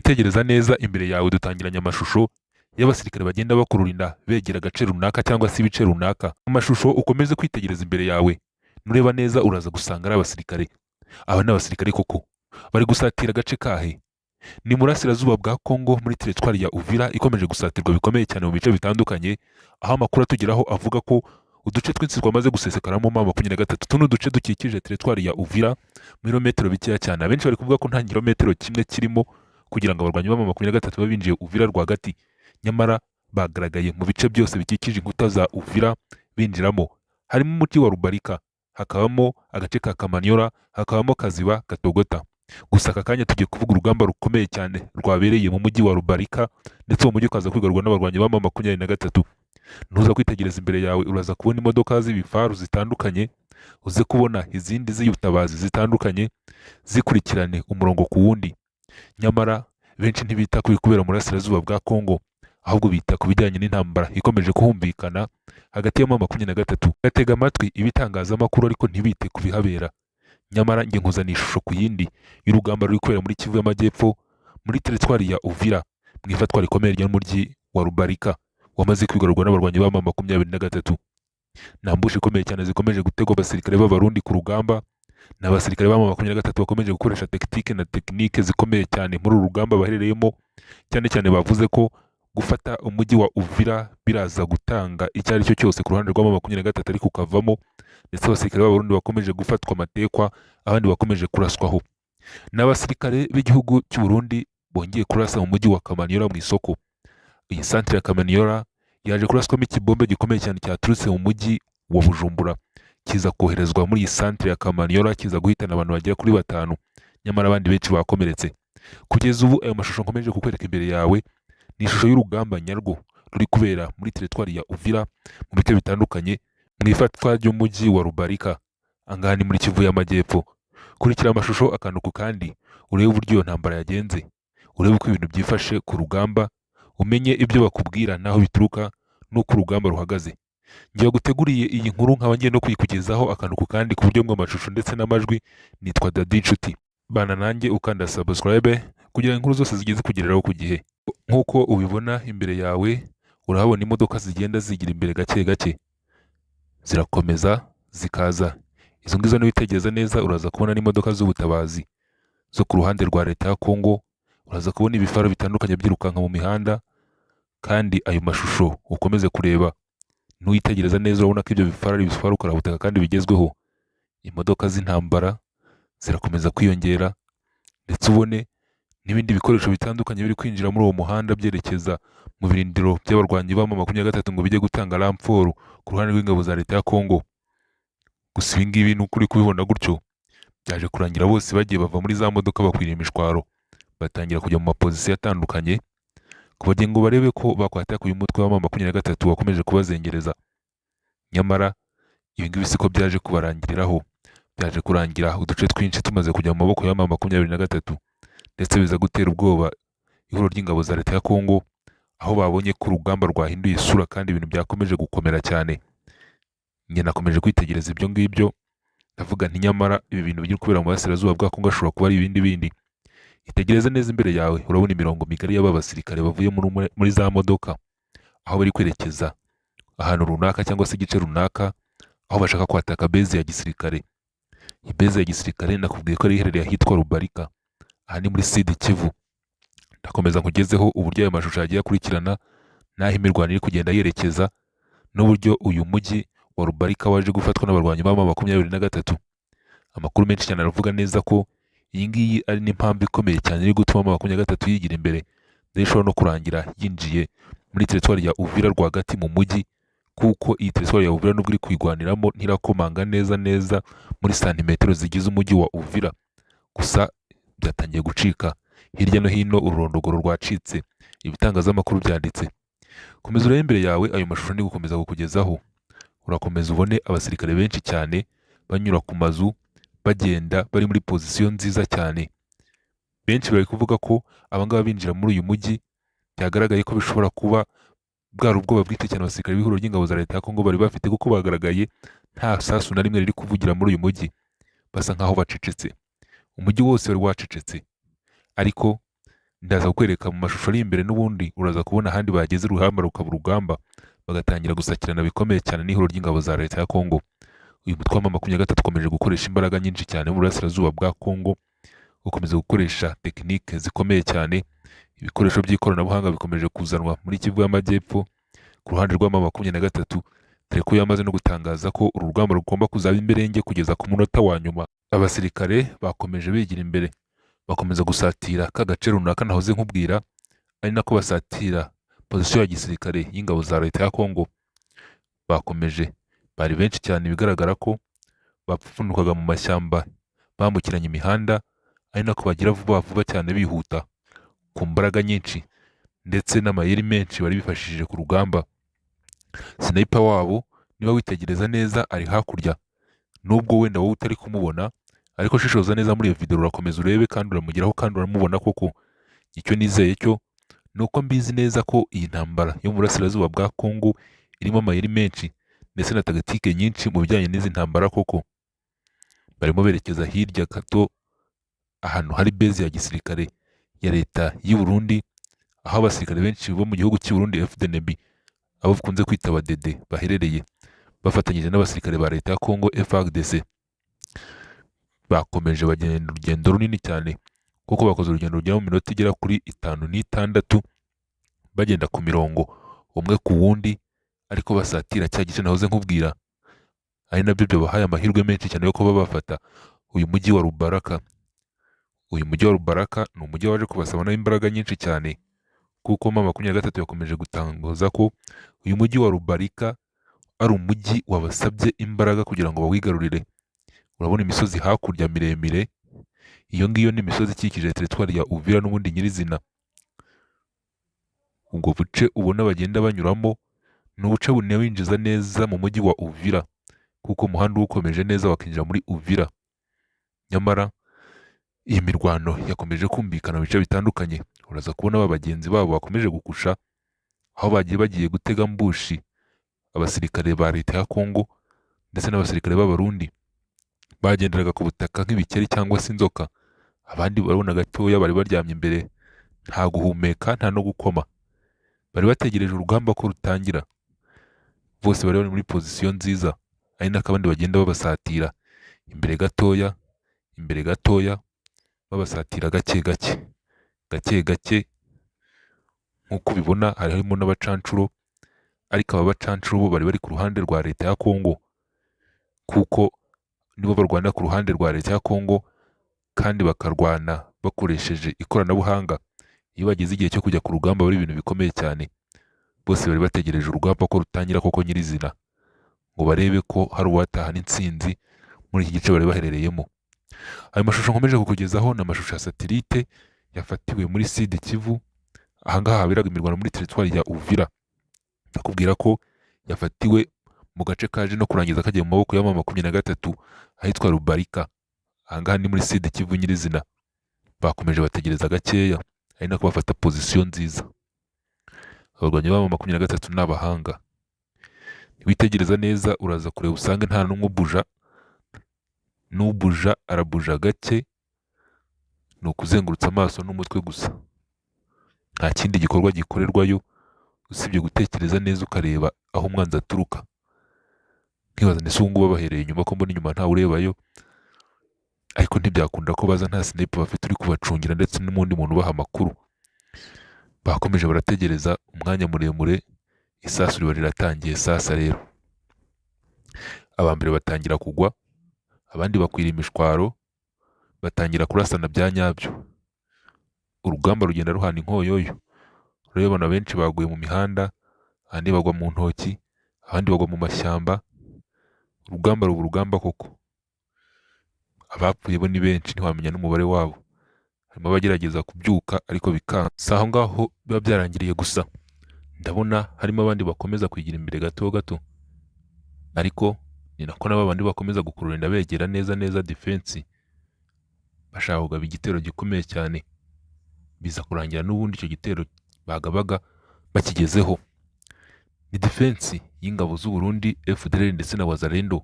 witegereza neza imbere yawe dutangiranye amashusho y'abasirikare bagenda bakururinda begera agace runaka cyangwa se ibice runaka. Amashusho ukomeze kwitegereza imbere yawe, nureba neza uraza gusanga ari abasirikare. Aba ni abasirikare koko bari gusatira agace kahe? Ni murasirazuba bwa Kongo muri teritwari ya Uvira ikomeje gusatirwa bikomeye cyane mu bice bitandukanye, aho amakuru atugeraho avuga ko uduce twinshi twamaze gusesekaramo M23. Tuno duce dukikije teritwari ya Uvira mirometero bikeya cyane. Abenshi bari kuvuga ko nta kilometero kimwe kirimo kugira ngo abarwanyi M23 babe binjiye Uvira rwagati, nyamara bagaragaye mu bice byose bikikije inkuta za Uvira binjiramo. Harimo umuti wa Rubarika, hakabamo agace ka Kamanyola, hakabamo Kaziba, Katogota. Gusa aka kanya tugiye kuvuga urugamba rukomeye cyane rwabereye mu mujyi wa Rubarika, ndetse uwo mujyi ukaza kwigarurwa n'abarwanyi ba M23. Ntuza kwitegereza imbere yawe uraza kubona imodoka z'ibifaru zitandukanye, uze kubona izindi z'ubutabazi zitandukanye zikurikirane umurongo ku wundi. Nyamara benshi ntibita ku kubera mu burasirazuba bwa Kongo, ahubwo bita ku bijyanye n'intambara ikomeje kuhumvikana hagati ya M23. Gatega amatwi ibitangazamakuru ariko ntibite ku bihabera. Nyamara nge nkuzana ishusho ku yindi y'urugamba ruri kubera muri Kivu y'Amajyepfo muri teritwari ya Uvira mu ifatwa rikomeye ry'umujyi wa Rubarika wamaze kwigarurwa n'abarwanyi ba M23. Nambushi ikomeye cyane zikomeje gutegwa abasirikare b'abarundi ku rugamba, n'abasirikare ba M23 bakomeje gukoresha tektike na tekinike zikomeye cyane muri uru rugamba baherereyemo, cyane cyane bavuze ko gufata umujyi wa Uvira biraza gutanga icyo ari cyo cyose ku ruhande rwa M23 ariko ukavamo, ndetse abasirikare b'abarundi bakomeje gufatwa amatekwa, abandi bakomeje kuraswaho. N'abasirikare b'igihugu cy'u Burundi bongeye kurasa mu mujyi wa Kamanyola mu isoko. Iyi centre ya Kamanyola yaje kuraswamo ikibombe gikomeye cyane cyaturutse mu mujyi wa Bujumbura, kiza koherezwa muri iyi centre ya Kamanyola, kiza guhitana abantu bagera kuri 5, nyamara abandi benshi bakomeretse. Kugeza ubu ayo mashusho nkomeje kukwereka imbere yawe ni ishusho y'urugamba nyarwo ruri kubera muri teritwari ya Uvira mu bice bitandukanye mu ifatwa ry'umujyi wa Rubarika, angaha ni muri Kivu y'Amajyepfo. Kurikira amashusho akantu ku kandi urebe uburyo iyo ntambara yagenze, urebe uko ibintu byifashe ku rugamba, umenye ibyo bakubwira naho bituruka n'uko urugamba ruhagaze. Ngiye guteguriye iyi nkuru nkaba ngiye no kuyikugezaho akantu ku kandi ku buryo bw'amashusho ndetse n'amajwi. Nitwa Dadi Nshuti, bana nanjye ukanda subscribe kugira ngo inkuru zose zigeze kugereraho ku gihe. Nk'uko ubibona imbere yawe urahabona imodoka zigenda zigira imbere gake gake, zirakomeza zikaza. Izo ngizo niwitegereza neza uraza kubona n'imodoka z'ubutabazi zo ku ruhande rwa leta ya Kongo, uraza kubona ibifaru bitandukanye byirukanka mu mihanda. Kandi ayo mashusho ukomeze kureba, nuwitegereza neza urabona ko ibyo bifaru ari ibifaru karabutaka kandi bigezweho. Imodoka z'intambara zirakomeza kwiyongera, ndetse ubone n'ibindi bikoresho bitandukanye biri kwinjira muri uwo muhanda byerekeza mu birindiro by'abarwanyi ba M23 ngo bijye gutanga ramforo ku ruhande rw'ingabo za leta ya Kongo. Gusa ibi ngibi n'ukuri kubibona gutyo byaje kurangira bose bagiye bava muri za modoka bakwiriye imishwaro, batangira kujya mu mapozisiyo atandukanye kubagira ngo barebe ko bakwataka uyu mutwe wa M23 wakomeje kubazengereza. Nyamara ibi ngibi siko byaje kubarangiriraho, byaje kurangira uduce twinshi tumaze kujya mu maboko ya M23, ndetse biza gutera ubwoba ihuriro ry'ingabo za leta ya Kongo, aho babonye ko urugamba rwahinduye isura kandi ibintu byakomeje gukomera cyane. Njye nakomeje kwitegereza ibyo ngibyo ndavuga nti nyamara ibi bintu biri kubera mu burasirazuba bwa Kongo ashobora kuba ari ibindi bindi. Itegereze neza imbere yawe urabona imirongo migari y'aba basirikare bavuye muri za modoka, aho bari kwerekeza ahantu runaka cyangwa se igice runaka, aho bashaka kwataka base ya gisirikare. Iyi base ya gisirikare nakubwiye ko ari iherereye ahitwa Rubarika, aha ni muri Sud Kivu. Ndakomeza nkugezeho uburyo ayo mashusho yagiye akurikirana, naho imirwano iri kugenda yerekeza, n'uburyo uyu mujyi wa Rubarika waje gufatwa n'abarwanyi ba M23. Amakuru menshi cyane aravuga neza ko iyi ngiyi ari n'impamvu ikomeye cyane iri gutuma M23 yigira imbere, ndetse ishobora no kurangira yinjiye muri teritwari ya Uvira rwagati mu mujyi, kuko iyi teritwari ya Uvira nubwo iri kwigwaniramo ntirakomanga neza muri santimetero zigize umujyi wa Uvira. Gusa byatangiye gucika hirya no hino, ururondogoro rwacitse, ibitangazamakuru byanditse. Komeza urebe imbere yawe ayo mashusho ndi gukomeza kukugezaho, urakomeza ubone abasirikare benshi cyane banyura ku mazu bagenda bari muri pozisiyo nziza cyane. Benshi bari kuvuga ko abangaba binjira muri uyu mujyi byagaragaye ko bishobora kuba bwari ubwoba bwite cyane abasirikare b'ihuriro ry'ingabo za leta ya Kongo bari bafite, kuko bagaragaye nta sasu na rimwe riri kuvugira muri uyu mujyi, basa nkaho bacecetse. Umujyi wose wari wacecetse, ariko Ndaza kukwereka mu mashusho ari imbere n'ubundi uraza kubona ahandi bageze urugamba rukaba urugamba bagatangira gusakirana bikomeye cyane n'ihuriro ry'ingabo za leta ya Kongo. Uyu mutwe wa M23 ukomeje gukoresha imbaraga nyinshi cyane mu burasirazuba bwa Kongo, ukomeza gukoresha tekinike zikomeye cyane, ibikoresho by'ikoranabuhanga bikomeje kuzanwa muri Kivu y'Amajyepfo ku ruhande rwa M23, dore ko yamaze no gutangaza ko uru rugamba rugomba kuzaba imberenge kugeza ku munota wa nyuma. Abasirikare bakomeje bigira imbere, bakomeza gusatira ka gace runaka nahoze nkubwira, ari nako basatira pozisiyo ya gisirikare y'ingabo za leta ya Kongo. Bakomeje, bari benshi cyane, bigaragara ko bapfunukaga mu mashyamba bambukiranya imihanda, ari nako bagira vuba vuba cyane bihuta ku mbaraga nyinshi ndetse n'amayeri menshi bari bifashishije ku rugamba. Sniper wabo niba witegereza neza ari hakurya, nubwo wenda wowe utari kumubona, ariko shishoza neza muri iyo video urakomeza urebe kandi uramugeraho kandi uramubona koko. Icyo nizeye cyo nuko mbizi neza ko iyi ntambara yo mu burasirazuba bwa Kongo irimo amayeri menshi ndetse na tactique nyinshi mu bijyanye n'izi ntambara koko. Barimo berekeza hirya gato ahantu hari base ya gisirikare ya leta y'u Burundi, aho abasirikare benshi bo mu gihugu cy'u Burundi FDNB, abo bakunze kwita abadede, baherereye bafatanyije n'abasirikare ba leta ya Kongo FARDC. Bakomeje bagenda urugendo runini cyane kuko bakoze urugendo rujya mu minota igera kuri 5 n'itandatu bagenda ku mirongo umwe ku wundi, ariko basatira cya gice nahoze nkubwira, ari nabyo byabahaye amahirwe menshi cyane yo kuba bafata uyu mujyi wa Rubaraka. Uyu mujyi wa Rubaraka ni umujyi waje kubasaba imbaraga nyinshi cyane, kuko M23 yakomeje gutangaza ko uyu mujyi wa Rubarika ari umujyi wabasabye imbaraga kugira ngo bawigarurire. Urabona imisozi hakurya miremire, iyo ngiyo ni imisozi ikikije teritwari ya Uvira n'ubundi nyirizina. Ubwo buce ubona bagenda banyuramo ni ubuce bunewinjiza neza mu mujyi wa Uvira, kuko umuhanda ukomeje neza wakinjira muri Uvira. Nyamara iyi mirwano yakomeje kumvikana mu bice bitandukanye. Uraza kubona bagenzi babo bakomeje gukusha, aho bagiye gutega mbushi abasirikare ba leta ya Kongo ndetse n'abasirikare b'Abarundi bagenderaga ku butaka nk'ibikeri cyangwa se inzoka. Abandi barabona gatoya bari baryamye imbere, nta guhumeka nta no gukoma, bari bategereje urugamba ko rutangira. Bose bari bari muri pozisiyo nziza, ari nako abandi bagenda babasatira imbere gatoya babasatira gake gake. Nk'uko ubibona harimo n'abacancuro, ariko aba bacancuro bo bari bari ku ruhande rwa leta ya Kongo, kuko nibo barwana ku ruhande rwa leta ya Kongo kandi bakarwana bakoresheje ikoranabuhanga. Iyo bageze igihe cyo kujya ku rugamba bari ibintu bikomeye cyane. Bose bari bategereje urugamba ko rutangira koko nyirizina, ngo barebe ko hari uwatahana intsinzi muri iki gice bari baherereyemo. Ayo mashusho nkomeje kukugezaho ni amashusho ya satellite yafatiwe muri Sud Kivu, ahangaha haberaga imirwano muri teritwari ya Uvira. Ndakubwira ko yafatiwe mu gace kaje no kurangiza kagiye mu maboko ya M23 ahitwa Rubarika. Ahangaha ni muri Sud Kivu nyirizina. Bakomeje bategereza gakeya, ari nako bafata pozisiyo nziza. Abarwanyi ba M23 n'abahanga, niwitegereza neza uraza kureba usange nta n'umwe n'ubuja arabuja gake, ni ukuzengurutsa amaso n'umutwe gusa. Nta kindi gikorwa gikorerwayo usibye gutekereza neza ukareba aho umwanzi aturuka. Nkibaza ndetse ubu ngubu bahereye inyuma, ko mbona inyuma ntawe urebayo, ariko ntibyakunda ko baza nta sniper bafite uri kubacungira ndetse n'undi muntu ubaha amakuru. Bakomeje barategereza umwanya muremure, isasu riba riratangiye sasa rero. Abambere batangira kugwa, abandi bakwira imishwaro, batangira kurasana bya nyabyo. Urugamba rugenda ruhana inkoyoyo. Urabona benshi baguye mu mihanda, abandi bagwa mu ntoki, abandi bagwa mu mashyamba. Urugamba ruba urugamba koko. Abapfuye bo ni benshi, ntiwamenya n'umubare wabo. Harimo abagerageza kubyuka ariko bikanga. Si aho ngaho biba byarangiriye gusa, ndabona harimo abandi bakomeza kwigira imbere gato, ariko ni nako nabo abandi bakomeza gukururinda begera neza defense, bashaka kugaba igitero gikomeye cyane. Biza kurangira n'ubundi icyo gitero bagabaga bakigezeho. Ni defense y'ingabo z'u Burundi FDLR ndetse na Wazalendo.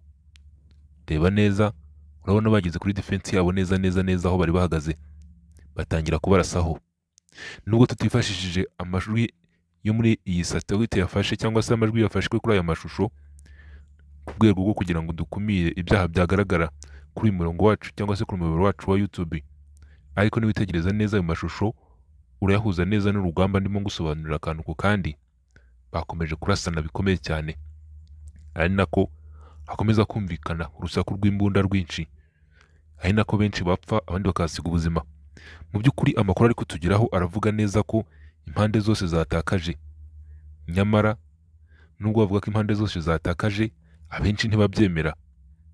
Reba neza, urabona bageze kuri defense yabo neza aho bari bahagaze, batangira kubarasaho. nubwo tutifashishije amajwi yo muri iyi satellite yafashe cyangwa se amajwi yafashwe kuri aya mashusho ku rwego rwo kugira ngo dukumire ibyaha byagaragara kuri uyu murongo wacu cyangwa se kuri umuyoboro wacu wa YouTube, ariko niwitegereza neza ayo mashusho urayahuza neza n'urugamba ndimo gusobanurira akantu ku kandi, bakomeje kurasana bikomeye cyane, ari nako hakomeza kumvikana urusaku rw'imbunda rwinshi, ari nako benshi bapfa abandi bakahasiga ubuzima. Mu by'ukuri amakuru ari kutugeraho aravuga neza ko impande zose zatakaje, nyamara nubwo bavuga ko impande zose zatakaje abenshi ntibabyemera.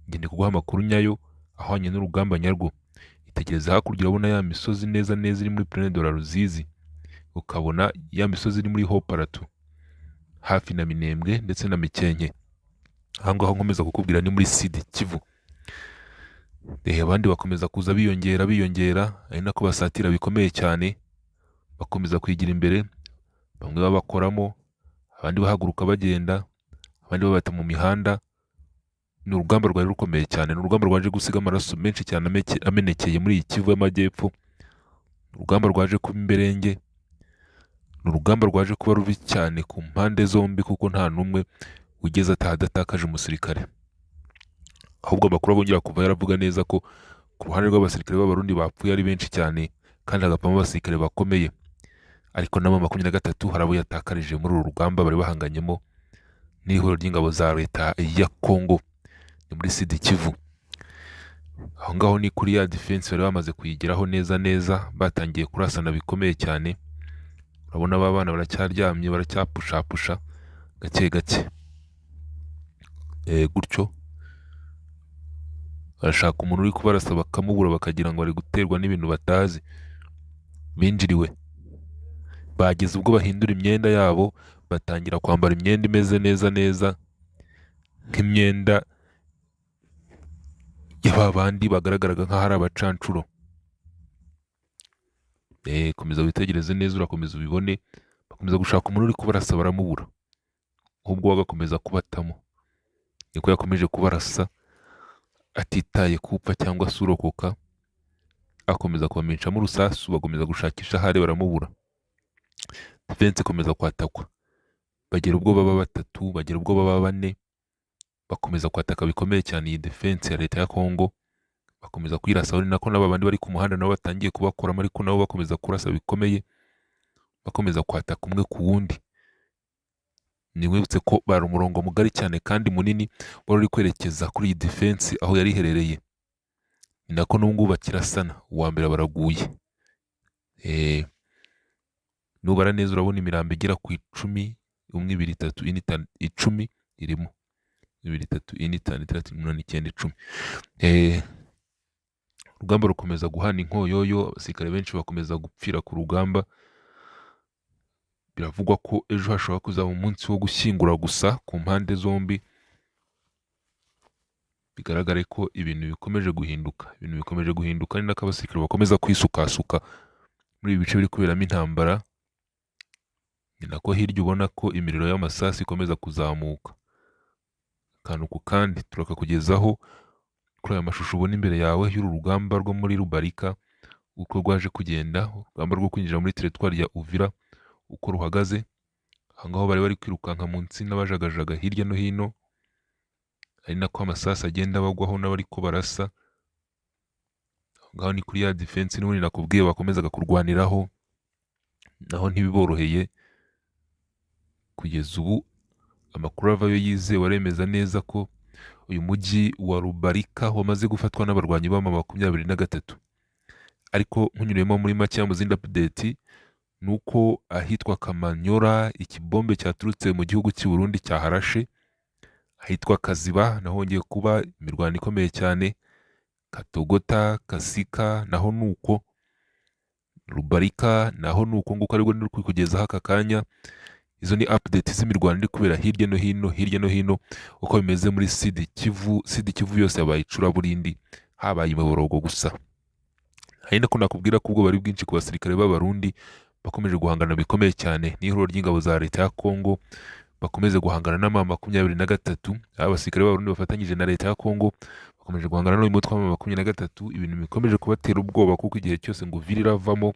Ngende kuguha amakuru nyayo ahwanye n'urugamba nyarwo. Itegereza hakurya urabona ya misozi neza neza iri muri Plaine de la Ruzizi, ukabona ya misozi iri muri Haut Plateau hafi na Minembwe ndetse na Mikenke. Aha ngaho nkomeza kukubwira ni muri Sud Kivu. Abandi bakomeza kuza biyongera, ari nako basatira bikomeye cyane, bakomeza kwigira imbere, bamwe babakoramo, abandi bahaguruka bagenda, abandi babata mu mihanda. Ni urugamba rwari rukomeye cyane, ni urugamba rwaje gusiga amaraso menshi cyane amenekeye muri iyi Kivu y'Amajyepfo, urugamba rwaje kuba imberenge, ni urugamba rwaje kuba rubi cyane ku mpande zombi, kuko nta n'umwe ugeze ataha adatakaje umusirikare. Ahubwo amakuru abongera kuva yaravuga neza ko ku ruhande rw'abasirikare b'Abarundi bapfuye ari benshi cyane, kandi hagapamo abasirikare bakomeye, ariko nabo 23 hari abo yatakarije muri uru rugamba bari bahanganyemo n'ihuriro ry'ingabo za leta ya Kongo. Ni muri Sud Kivu. Aho ngaho ni kuri ya defense bari bamaze kuyigeraho neza neza, batangiye kurasana bikomeye cyane. Urabona aba bana baracyaryamye, baracyapushapusha gake gake, gutyo barashaka umuntu uri kubarasa bakamubura, bakagira ngo bari guterwa n'ibintu batazi, binjiriwe. Bageze ubwo bahindura imyenda yabo, batangira kwambara imyenda imeze neza neza nk'imyenda y'aba bandi bagaragaraga nk'aho ari abacancuro. Komeza witegereze neza, urakomeza ubibone, bakomeza gushaka umuntu uri kubarasa baramubura, ahubwo bagakomeza kubatamo. Niko yakomeje kubarasa atitaye kupfa cyangwa se urokoka, akomeza kubamenyeshamo urusasu, bakomeza gushakisha ahari baramubura. Defense ikomeza kwatakwa, bagera ubwo baba 3, bagera ubwo baba 4, bakomeza kwataka bikomeye cyane iyi defense ya leta ya Kongo, bakomeza kwirasa. Ari nako n'abandi bari ku muhanda nabo batangiye kubakoramo, ariko nabo bakomeza kurasa bikomeye, bakomeza kwataka umwe ku wundi. Niwibutse ko bari umurongo mugari cyane kandi munini wari uri kwerekeza kuri iyi defense aho yari iherereye. Ni nako n'ubwo bakirasana, uwa mbere baraguye. Nubara neza urabona imirambo igera ku 10, 1 2 3 4 5 10 irimo 2 3 4 5 6 8 9 10. Urugamba rukomeza guhana inkoyoyo, abasirikare benshi bakomeza gupfira ku rugamba. Biravugwa ko ejo hashobora kuzaba umunsi wo gushyingura gusa ku mpande zombi. Bigaragare ko ibintu bikomeje guhinduka, ni nako abasirikare bakomeza kwisukasuka muri ibi bice biri kuberamo intambara. Ni nako hirya ubona ko imiriro y'amasasu ikomeza kuzamuka. Akantu ku kandi turakakugezaho kuri aya mashusho ubona imbere yawe y'uru rugamba rwo muri Rubarika, uko rwaje kugenda, urugamba rwo kwinjira muri teritwari ya Uvira uko ruhagaze. Aha ngaho bari kwirukanka munsi n'abajagajaga hirya no hino, ari nako amasasu agenda bagwaho n'abari ko barasa. Aho ngaho ni kuri ya defense n'ubundi nakubwiye bakomezaga kurwaniraho, naho ntibiboroheye. Kugeza ubu amakuru avayo yizewe aremeza neza ko uyu mujyi wa Rubarika wamaze gufatwa n'abarwanyi b'ama 23. Ariko nkunyuremo muri make mu zindi update, nuko ahitwa Kamanyora ikibombe cyaturutse mu gihugu cy'u Burundi cyaharashe. Ahitwa Kaziba naho hongeye kuba imirwano ikomeye cyane. Katogota, Kasika naho nuko. Rubarika naho nuko nguko ariko ndi kukugezaho aka kanya. Izo ni update z'imirwano iri kubera hirya no hino uko bimeze muri Sud Kivu yose yabaye icuraburindi, habaye imiborogo gusa. Hari nako nakubwira ko ubwo bari bwinshi ku basirikare b'Abarundi bakomeje guhangana bikomeye cyane n'ihuriro ry'ingabo za leta ya Kongo, bakomeze guhangana n'ama 23. Abasirikare b'Abarundi bafatanyije na leta ya Kongo bakomeje guhangana n'uyu mutwe wa M23, ibintu bikomeje kubatera ubwoba kuko igihe cyose ngo Uvira iravamo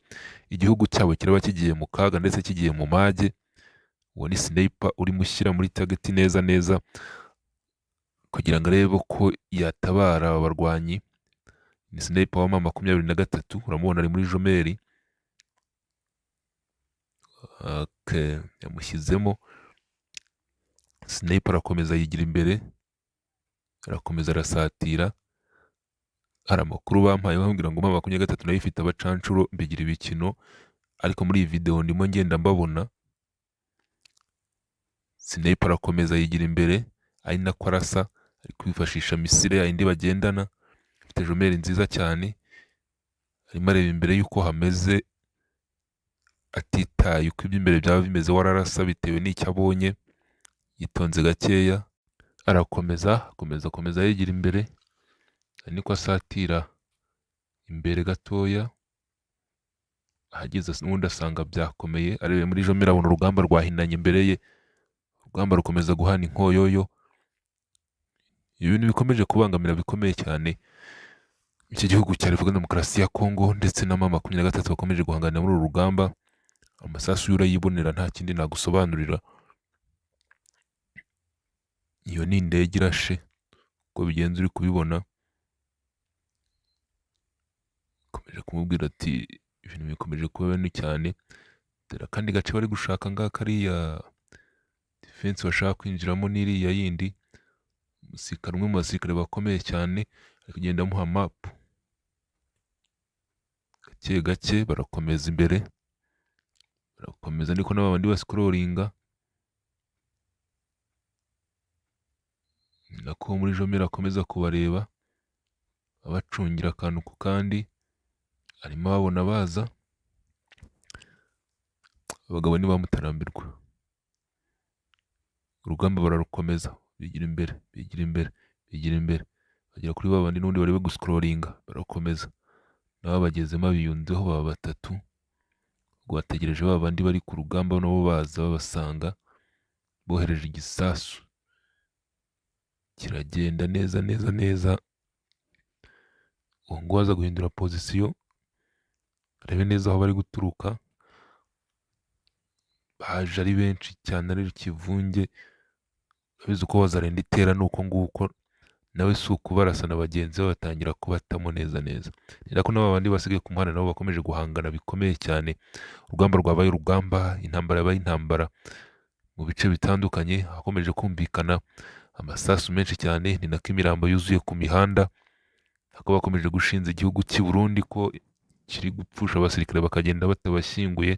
igihugu cyabo kiraba kigiye mu kaga ndetse kigiye mu mage. Uwo ni sniper urimo ushyira muri target neza neza kugira ngo arebe ko yatabara aba barwanyi. Ni sniper wa M23, uramubona ari muri jomeri. Okay, yamushyizemo. Sniper arakomeza yigira imbere, arakomeza arasatira. Hari amakuru bampaye bambwira ngo M23 nayo ifite abacancuro mbigira ibikino, ariko muri iyi video ndimo ngenda mbabona. Sniper arakomeza yigira imbere, ari nako arasa, ari kwifashisha misile yindi bagendana. Afite jomeri nziza cyane, arimo areba imbere yuko hameze, atitaye uko iby'imbere byaba bimeze, wararasa bitewe n'icyo abonye. Yitonze gakeya, akomeza yigira imbere, niko asatira imbere gatoya. Ahageze n'ubundi asanga byakomeye, arebe muri jomeri abona urugamba rwahinanye imbere ye. Urugamba rukomeza guhana inkoyoyo. Ibintu bikomeje kubangamira bikomeye cyane iki gihugu cya Repubulika Demokarasi ya Kongo ndetse na M23 bakomeje guhangana muri uru rugamba. Amasasu y'urayibonera, nta kindi nagusobanurira. Iyo ni indege irashe uko bigenze uri kubibona. Komeje kumubwira ati ibintu bikomeje kuba bini cyane. Dore kandi gace bari gushaka ngaka kariya defense bashaka kwinjiramo n'iriya yindi. Umusirikare umwe mu basirikare bakomeye cyane ari kugenda amuha map. Gake gake barakomeza imbere, barakomeza niko n'abandi bascrollinga. Nako muri jomeri akomeza kubareba abacungira akantu ku kandi, arimo babona baza. Abagabo ntibamutarambirwa, urugamba bararukomeza, bigira imbere bagera kuri babandi n'ubundi bari guscrollinga, barakomeza nabo bagezemo biyunzeho baba batatu. Ubwo bategereje babandi bari ku rugamba nabo baza babasanga, bohereje igisasu kiragenda neza. Uwo ngo aza guhindura pozisiyo, arebe neza aho bari guturuka. Baje ari benshi cyane, ari ikivunge. Abizi uko wazarenda itera nuko nguko, nawe si ukubarasa na bagenzi be batangira kubatamo neza. Nira ko n'abandi basigaye ku muhanda nabo bakomeje guhangana bikomeye cyane. Urugamba rwabaye urugamba, intambara yabaye intambara mu bice bitandukanye. Hakomeje kumvikana amasasu menshi cyane, ni nako imirambo yuzuye ku mihanda. Hako bakomeje gushinza igihugu cy'i Burundi ko kiri gupfusha abasirikare bakagenda batabashyinguye.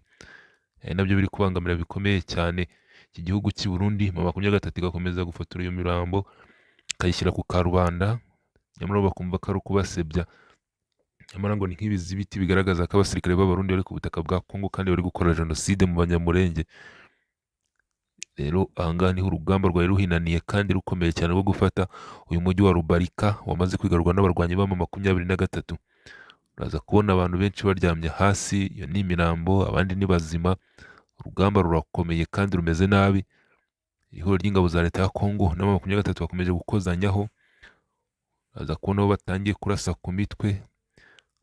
Nabyo biri kubangamira bikomeye cyane iki gihugu cy'i Burundi. M23 igakomeza gufotora iyo mirambo akayishyira ku karubanda, nyamara bakumva ko ari ukubasebya. Nyamara ngo ni nk'ibizibiti bigaragaza ko abasirikare b'Abarundi bari ku butaka bwa Kongo kandi bari gukora jenoside mu Banyamulenge. Rero ahangaha niho urugamba rwari ruhinaniye kandi rukomeye cyane rwo gufata uyu mujyi wa Rubarika wamaze kwigarurwa n'abarwanyi ba M23. Uraza kubona abantu benshi baryamye hasi, iyo ni imirambo, abandi ni bazima. Urugamba rurakomeye kandi rumeze nabi. Ihuriro ry'ingabo za leta ya Kongo na M23 bakomeje gukozanyaho. Uraza kubona aho batangiye kurasa ku mitwe,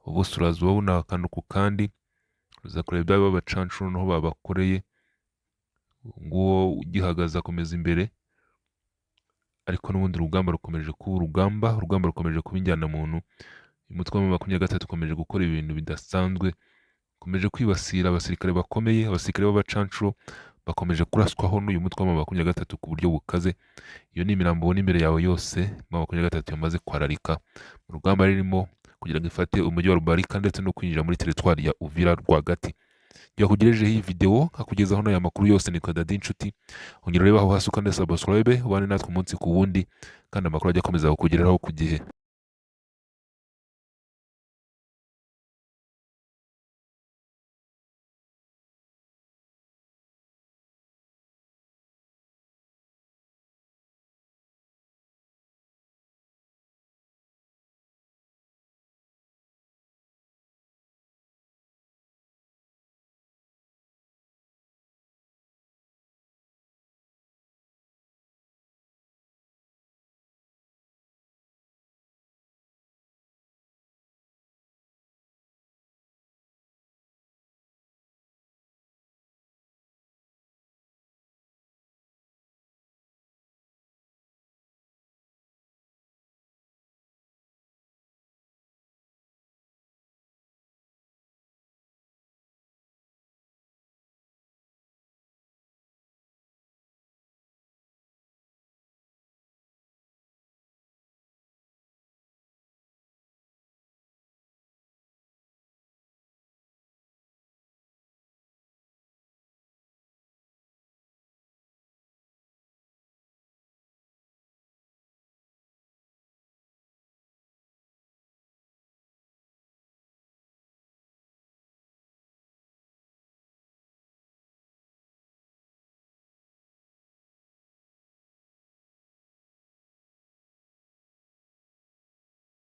bose uraza ubabona akantu ku kandi. Uraza kureba ibyabo babacancuro naho babakoreye. Nguwo ugihagaze akomeza imbere, ariko n'ubundi urugamba rukomeje kuba urugamba rukomeje kuba injyana muntu. Umutwe wa M23 ukomeje gukora ibintu bidasanzwe, ukomeje kwibasira abasirikare bakomeye. Abasirikare b'abacancuro bakomeje kuraswaho n'uyu mutwe wa M23 ku buryo bukaze. Iyo ni imirambo ubona imbere yawe yose M23 yamaze kwararika mu rugamba ririmo kugira ngo ifate umujyi wa Rubarika ndetse no kwinjira muri teritwari ya Uvira rwagati. Yakugejejeho iyi video nkakugezaho n'aya makuru yose. Nitwa Dadi Nshuti. Ongera urebe aho hasi ukande subscribe, ubane natwe umunsi ku wundi kandi amakuru ajya akomeza kukugeraho ku gihe.